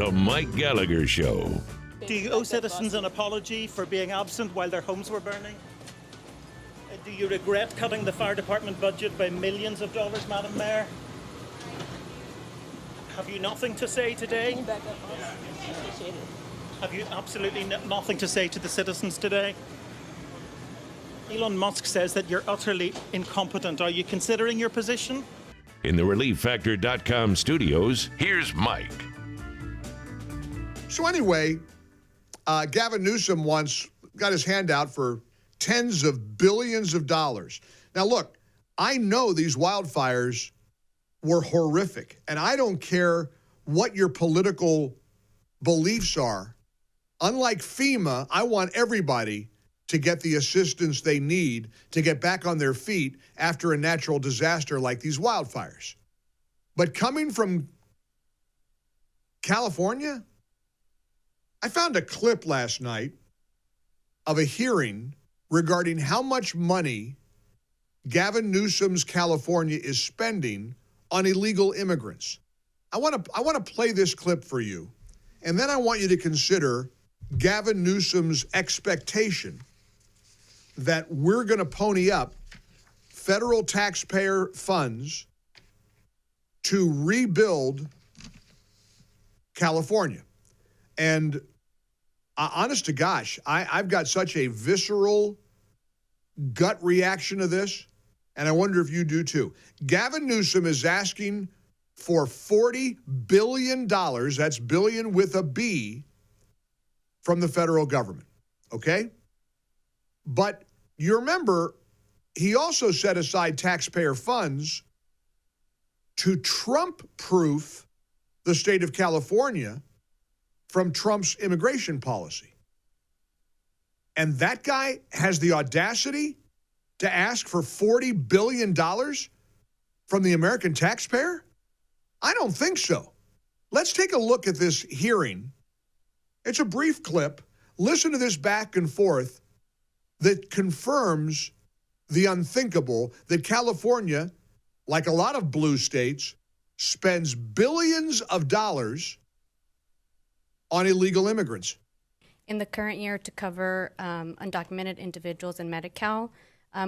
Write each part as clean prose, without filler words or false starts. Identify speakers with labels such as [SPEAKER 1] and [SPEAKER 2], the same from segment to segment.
[SPEAKER 1] The Mike Gallagher Show.
[SPEAKER 2] Do you owe citizens an apology for being absent while their homes were burning? Do you regret cutting the fire department budget by millions of dollars, Madam Mayor? Have you nothing to say today? Have you absolutely nothing to say to the citizens today? Elon Musk says that you're utterly incompetent. Are you considering your position?
[SPEAKER 1] In the ReliefFactor.com studios, here's Mike.
[SPEAKER 3] So anyway, Gavin Newsom once got his hand out for tens of billions of dollars. Now, look, I know these wildfires were horrific, and I don't care what your political beliefs are. Unlike FEMA, I want everybody to get the assistance they need to get back on their feet after a natural disaster like these wildfires. But coming from California, I found a clip last night of a hearing regarding how much money Gavin Newsom's California is spending on illegal immigrants. I want to play this clip for you, and then I want you to consider Gavin Newsom's expectation that we're going to pony up federal taxpayer funds to rebuild California. And honest to gosh, I've got such a visceral gut reaction to this, and I wonder if you do too. Gavin Newsom is asking for $40 billion, that's billion with a B, from the federal government, okay? But you remember, he also set aside taxpayer funds to Trump-proof the state of California from Trump's immigration policy. And that guy has the audacity to ask for $40 billion from the American taxpayer? I don't think so. Let's take a look at this hearing. It's a brief clip. Listen to this back and forth that confirms the unthinkable, that California, like a lot of blue states, spends billions of dollars on illegal immigrants.
[SPEAKER 4] In the current year, to cover undocumented individuals in Medi-Cal,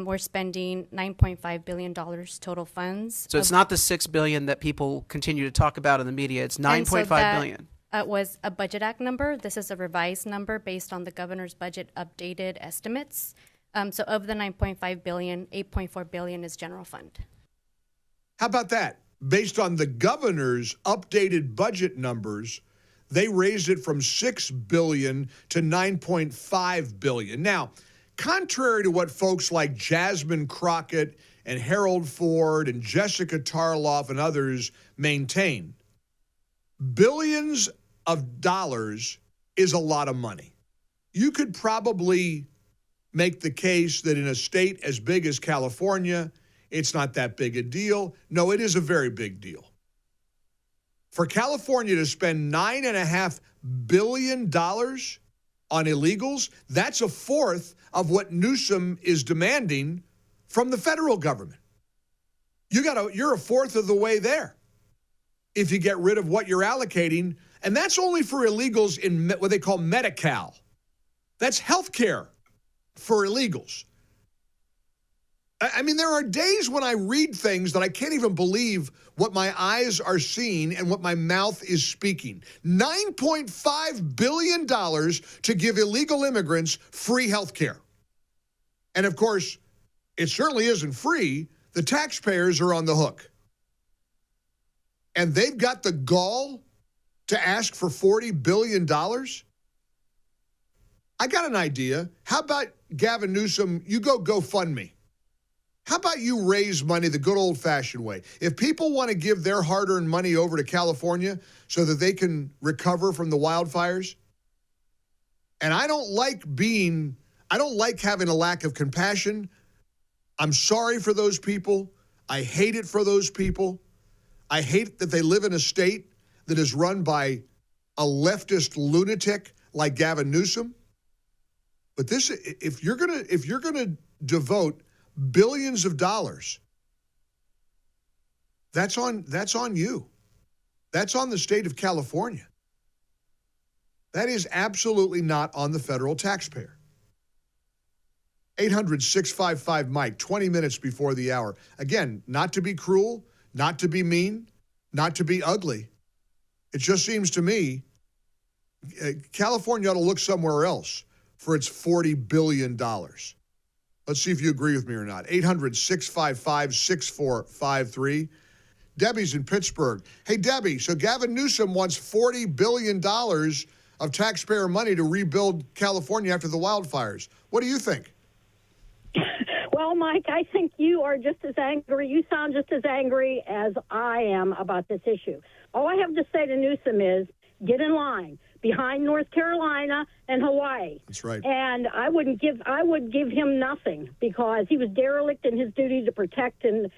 [SPEAKER 4] we're spending $9.5 billion total funds.
[SPEAKER 5] So it's not the $6 billion that people continue to talk about in the media. It's $9.5 billion.
[SPEAKER 4] It was a Budget Act number. This is a revised number based on the governor's budget updated estimates. So of the $9.5 billion, $8.4 billion is general fund.
[SPEAKER 3] How about that? Based on the governor's updated budget numbers, they raised it from $6 billion to $9.5 billion. Now, contrary to what folks like Jasmine Crockett and Harold Ford and Jessica Tarloff and others maintain, billions of dollars is a lot of money. You could probably make the case that in a state as big as California, it's not that big a deal. No, it is a very big deal. For California to spend $9.5 billion on illegals, that's a fourth of what Newsom is demanding from the federal government. You're a fourth of the way there if you get rid of what you're allocating, and that's only for illegals in what they call Medi-Cal. That's health care for illegals. I mean, there are days when I read things that I can't even believe what my eyes are seeing and what my mouth is speaking. $9.5 billion to give illegal immigrants free health care. And of course, it certainly isn't free. The taxpayers are on the hook. And they've got the gall to ask for $40 billion? I got an idea. How about, Gavin Newsom, you go GoFundMe? How about you raise money the good old-fashioned way? If people want to give their hard-earned money over to California so that they can recover from the wildfires, and I don't like having a lack of compassion. I'm sorry for those people. I hate it for those people. I hate that they live in a state that is run by a leftist lunatic like Gavin Newsom. But this, if you're gonna devote billions of dollars, that's on you. That's on the state of California. That is absolutely not on the federal taxpayer. 800-655-MIKE, 20 minutes before the hour. Again, not to be cruel, not to be mean, not to be ugly. It just seems to me California ought to look somewhere else for its $40 billion. Let's see if you agree with me or not. 800-655-6453. Debbie's in Pittsburgh. Hey, Debbie, so Gavin Newsom wants $40 billion of taxpayer money to rebuild California after the wildfires. What do you think?
[SPEAKER 6] Well, Mike, I think you are just as angry. You sound just as angry as I am about this issue. All I have to say to Newsom is get in line behind North Carolina and Hawaii.
[SPEAKER 3] That's right.
[SPEAKER 6] And I would give him nothing because he was derelict in his duty to protect his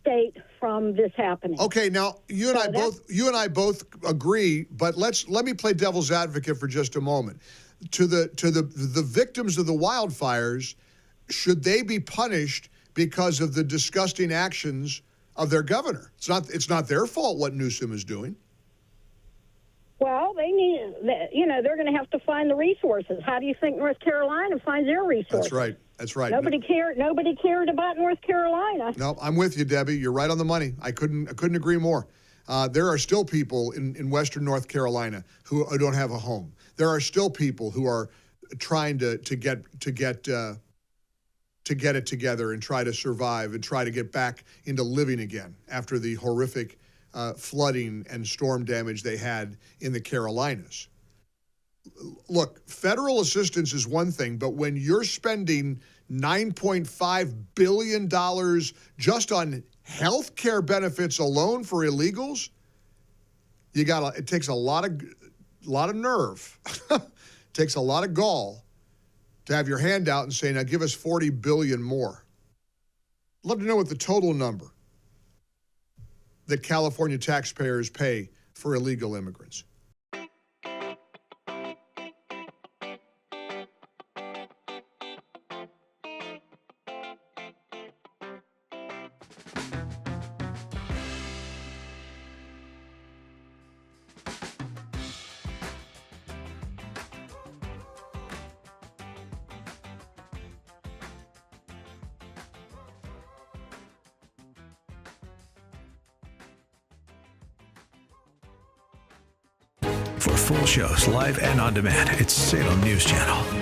[SPEAKER 6] state from this happening.
[SPEAKER 3] Okay, now you and I both agree, but let me play devil's advocate for just a moment. To the victims of the wildfires, should they be punished because of the disgusting actions of their governor? It's not their fault what Newsom is doing.
[SPEAKER 6] Well, they need, they're going to have to find the resources. How do you think North Carolina finds their resources?
[SPEAKER 3] That's right.
[SPEAKER 6] Nobody cared about North Carolina.
[SPEAKER 3] No, I'm with you, Debbie. You're right on the money. I couldn't agree more. There are still people in Western North Carolina who don't have a home. There are still people who are trying to get it together and try to survive and try to get back into living again after the horrific flooding and storm damage they had in the Carolinas. Look, federal assistance is one thing, but when you're spending $9.5 billion just on health care benefits alone for illegals, it takes a lot of nerve. It takes a lot of gall to have your hand out and say, now give us $40 billion more. I'd love to know what the total number that California taxpayers pay for illegal immigrants.
[SPEAKER 7] For full shows, live and on demand, it's Salem News Channel.